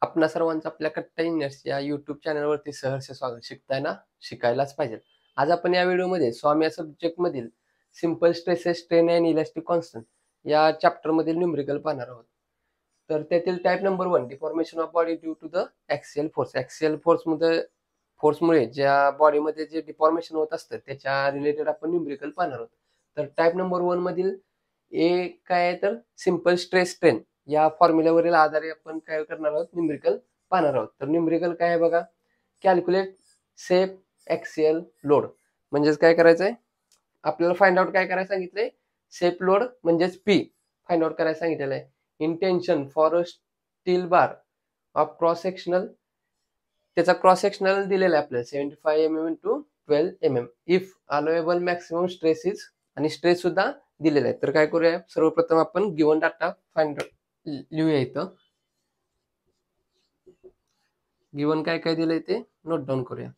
आपणा सर्वांचं आपल्या कट्टा इंजिनिअर्स या यूट्यूब चॅनलवरती सहर्ष स्वागत. शिकताय ना, शिकायलाच पाहिजे. आज आपण या व्हिडिओमध्ये स्वामी या सब्जेक्टमधील simple stresses, strain and elastic constant या चॅप्टरमधील न्यूमेरिकल पाहणार आहोत. तर त्यातील type number 1, deformation of body due to the axial force. Axial फोर्समुळे ज्या बॉडीमध्ये जे डिफॉर्मेशन होत असतं त्याच्या रिलेटेड आपण न्यूमेरिकल पाहणार आहोत. तर टाईप नंबर 1 मधील ए काय आहे, तर सिंपल स्ट्रेस स्ट्रेन या फॉर्म्युल्यावरील आधारे आपण काय करणार आहोत, न्यूमेरिकल पाहणार आहोत. तर न्यूमेरिकल काय आहे बघा, कॅल्क्युलेट सेप ॲक्सियल लोड. म्हणजेच काय करायचंय, आपल्याला फाइंड आउट काय करायला सांगितलंय, सेप लोड म्हणजेच पी फाइंड आउट करायला सांगितलेलं आहे. In tension for a steel bar of cross sectional, त्याचा क्रॉस सेक्शनल दिलेला आहे आपल्याला 75 mm into 12 mm. If allowable maximum stress is, आणि स्ट्रेस सुद्धा दिलेला आहे. तर काय करूया, सर्वप्रथम आपण गिवन डाटा फाइंड लिहूया. इथं गिवन काय काय दिलंय ते नोट डाऊन करूया.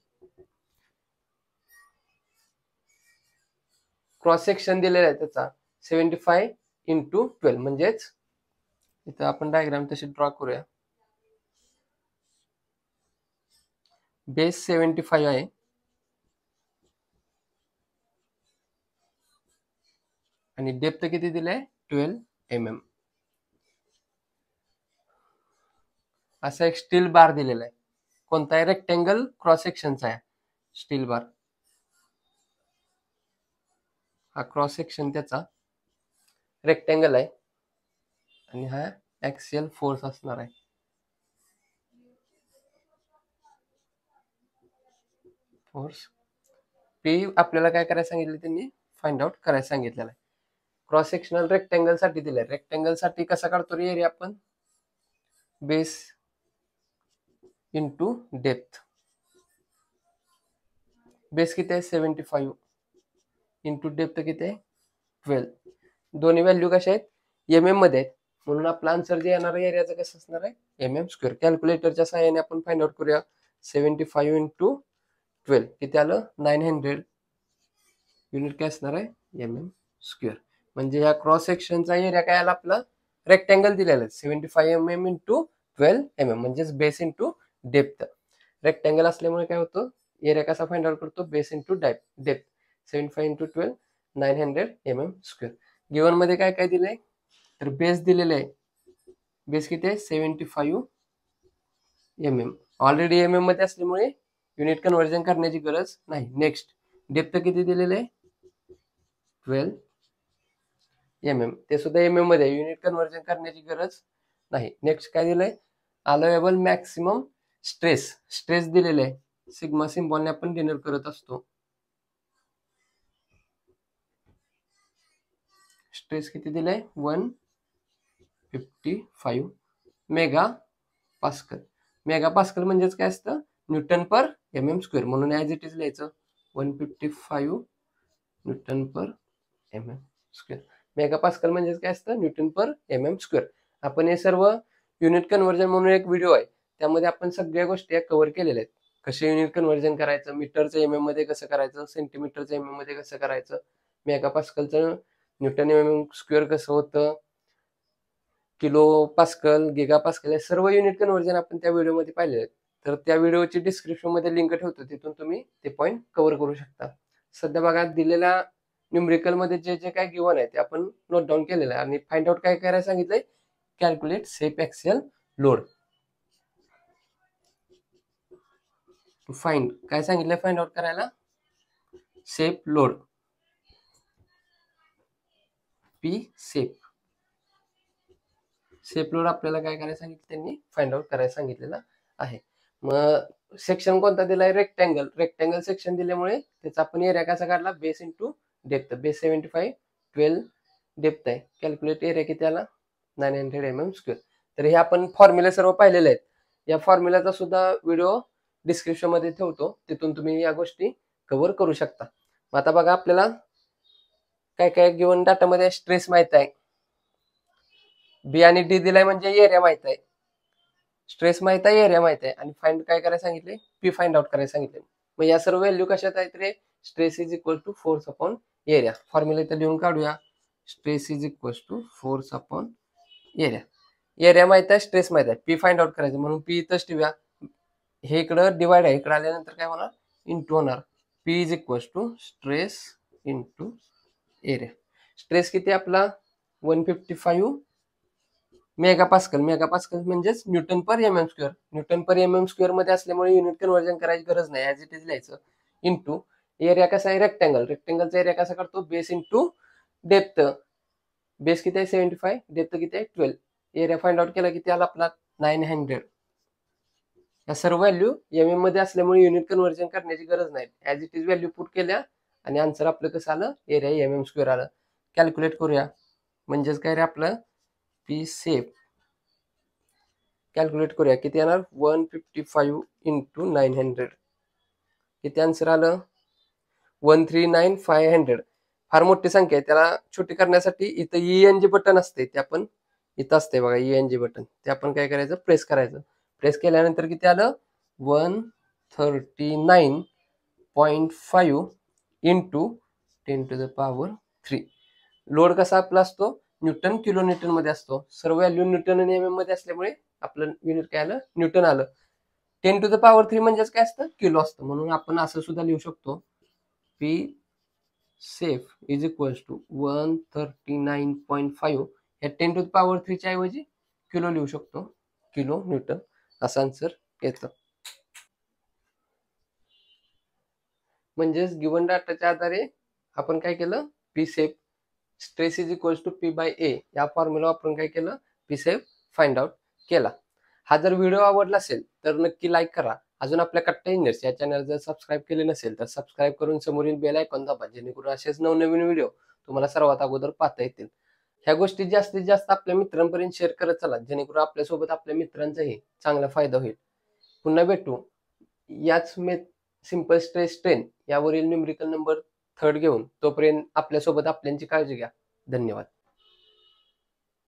क्रॉस सेक्शन दिलेला आहे त्याचा 75 इंटू 12, म्हणजेच इथं आपण डायग्राम तशी ड्रॉ करूया. बेस 75 आहे आणि डेप्थ किती दिलाय, 12 mm. असा एक स्टील बार दिलेला आहे. कोणता आहे, रेक्टेंगल क्रॉस सेक्शनचा आहे स्टील बार. हा क्रॉस सेक्शन त्याचा रेक्टेंगल आहे आणि हा ॲक्सियल फोर्स असणार आहे. फोर्स पी आपल्याला काय करायला सांगितलं, त्यांनी फाइंड आउट करायला सांगितलेलं आहे. क्रॉस सेक्शनल रेक्टेंगल साठी दिलंय. रेक्टेंगल साठी कसा काढतो रे एरिया आपण, बेस इंटू डेप्थ. बेस किती आहे, 75 इंटू डेप्थ किती आहे, 12. दोन्ही व्हॅल्यू कशा आहेत, MM मध्ये आहेत, म्हणून आपला आन्सर जे येणार आहे एरियाचं कसं असणार आहे, MM स्क्वेअर. कॅल्क्युलेटरच्या सहाय्याने आपण फाइंड आउट करूया. 75 इंटू 12 किती आलं, 900. युनिट काय असणार आहे, MM स्क्वेअर. म्हणजे या क्रॉस सेक्शनचा एरिया काय आला आपला, रेक्टेंगल दिलेला आहे 75 mm इंटू 12 mm, म्हणजेच बेस इंटू डेप्थ. रेक्टेंगल असल्यामुळे काय होतं, एरिया कसा फाइंड आउट करतो, base into depth. 75 into 12 900 mm square. Given मध्ये काय काय दिलंय, तर बेस दिलेले आहे. बेस किती आहे, 75 mm. ऑलरेडी MM मध्ये असल्यामुळे युनिट कन्व्हर्जन करण्याची गरज नाही. नेक्स्ट डेप्थ किती दिलेले आहे, 12 mm. ते सुद्धा MM मध्ये, युनिट कन्व्हर्जन करण्याची गरज नाही. नेक्स्ट काय दिलंय, अलोएबल मॅक्सिमम स्ट्रेस. स्ट्रेस दिलेले आहे, सिग्मा सिम्बॉलने आपण डिनोट करत असतो. स्ट्रेस किती दिलाय, 155 मेगा पास्कल. मेगा पास्कल म्हणजेच काय असतं, न्यूटन पर MM स्क्वेअर, म्हणून ऍज इट इज लिहायचं 155 न्यूटन पर MM स्क्वेअर. मेगा पास्कल म्हणजेच काय असतं, न्यूटन पर MM स्क्वेअर. आपण हे सर्व युनिट कन्व्हर्जन म्हणून एक व्हिडिओ आहे, त्यामध्ये आपण सगळ्या गोष्टी कव्हर केलेल्या आहेत. कसे युनिट कन्व्हर्जन करायचं, मीटरचं MM मध्ये कसं करायचं, सेंटीमीटरचं MM मध्ये कसं करायचं, मेगा पास्कलचं न्यूटन MM स्क्वेअर कसं होतं, किलो पास्कल, गिगा पास्कल, हे सर्व युनिट कन्व्हर्जन आपण त्या व्हिडिओमध्ये पाहिलेले आहेत. तर त्या व्हिडिओची डिस्क्रिप्शन मध्ये लिंक ठेवतो, तिथून तुम्ही ते पॉईंट कव्हर करू शकता. सध्या बघा, दिलेल्या न्यूमेरिकल मध्ये जे जे काय गिवन आहे ते आपण नोट डाऊन केलेलं आहे. आणि फाइंड आउट काय करायला सांगितलंय, कॅल्क्युलेट सेप ॲक्सियल लोड. फाइंड काय सांगितलंय, फाइंड आउट करायला सेप लोड, पी सेप. सेप लोड आपल्याला काय करायला सांगितलं, त्यांनी फाइंड आउट करायला सांगितलेलं आहे. मग सेक्शन कोणता दिलाय, रेक्टेंगल. रेक्टेंगल सेक्शन दिल्यामुळे त्याचा आपण एरिया कसा काढला, base into depth. Base 75, 12 depth आहे. कॅल्क्युलेट एरिया किती आला, 900 mm स्क्वेअर. तर हे आपण फॉर्म्युला सर्व पाहिलेले आहेत. या फॉर्म्युलाचा सुद्धा व्हिडिओ डिस्क्रिप्शन मध्ये ठेवतो, तिथून तुम्ही या गोष्टी कव्हर करू शकता. मग आता बघा, आपल्याला काय काय गिवन डाटामध्ये स्ट्रेस माहित आहे, बी आणि डी दिलाय म्हणजे एरिया माहित आहे, स्ट्रेस माहित आहे, एरिया माहित आहे, आणि फाइंड काय करायला सांगितले, पी फाइंड आउट करायला सांगितले. मग या सर्व व्हॅल्यू कशात आहेत रे, stress is equal to force upon area. Formula इथं लिहून काढूया, stress is equal to force upon area. Area माहित आहे, स्ट्रेस माहित आहे, पी फाइंड आउट करायचं म्हणून पी इथंच ठेवूया. हे इकडं डिवाइड आहे, इकडं आल्यानंतर काय होणार, इंटू होणार. P is equal to stress into area. Stress किती आपला 155 मेगापास्कल. मेगापास्कल म्हणजेच newton per M M square. Newton per M M square मध्ये असल्यामुळे युनिट कन्व्हर्जन करायची गरज नाही, ऍज इट इज लिहायचं. इंटू एरिया कसा आहे, रेक्टँगल. रेक्टँगलचा एरिया कसा करतो, बेस इंटू डेप्थ. बेस किती आहे 75, डेप्थ किती आहे 12. एरिया फाइंड आउट केला किती आला आपला 900. या सर्व व्हॅल्यू एम एम मध्ये असल्यामुळे युनिट कन्व्हर्जन करण्याची गरज नाही, as it is value put केल्या आणि आन्सर आपलं कसं आलं, एरिया एम एम स्क्वेअर आलं. कॅल्क्युलेट करूया. म्हणजेच काय रे आपलं पी सेफ. कॅल्क्युलेट करूया किती येणार, 155 इंटू 900. किती आन्सर आलं, 139,500. फार मोठी संख्या आहे, त्याला छोटी करण्यासाठी इथं ENG बटन असते, ते आपण इथं असते बघा ENG बटन, ते आपण काय करायचं, प्रेस करायचं. प्रेस केल्यानंतर किती आलं, 139.5 इंटू 10⁻³ लोड कसा आपला असतो, न्यूटन किलो न्यूटन मध्ये असतो. सर्व व्हॅल्यू न्यूटन आणि एमएम मध्ये असल्यामुळे आपलं युनिट काय आलं, न्यूटन आलं. 10⁻³ म्हणजेच काय असतं, किलो असतं. म्हणून आपण असं सुद्धा लिहू शकतो, P safe is equal to 139.5. या 10⁻³ च्या ऐवजी किलो लिहू शकतो, किलो न्यूटन. असा आन्सर येतं. म्हणजेच गिवन डाटाच्या आधारे आपण काय केलं, P safe stress is equal to P by A या फॉर्म्युला वापरून काय केलं, पी सेफ फाइंड आउट केला. हा जर व्हिडिओ आवडला असेल तर नक्की लाईक करा. अजून आपल्या कट्टा इंजिनियर्स या चॅनल जर सबस्क्राईब केले नसेल तर सबस्क्राईब करून समोरील बेल आयकॉन दाबा, जेणेकरून असेच नवनवीन व्हिडिओ तुम्हाला सर्वात अगोदर पाहता येतील. ह्या गोष्टी जास्तीत जास्त आपल्या मित्रांपर्यंत शेअर करत चला, जेणेकरून आपल्यासोबत आपल्या मित्रांचाही चांगला फायदा होईल. पुन्हा भेटू याच सिंपल स्ट्रेस स्ट्रेन यावरील न्यूमेरिकल नंबर 3rd घेऊन. तोपर्यंत आपल्यासोबत आपल्यांची काळजी घ्या. धन्यवाद.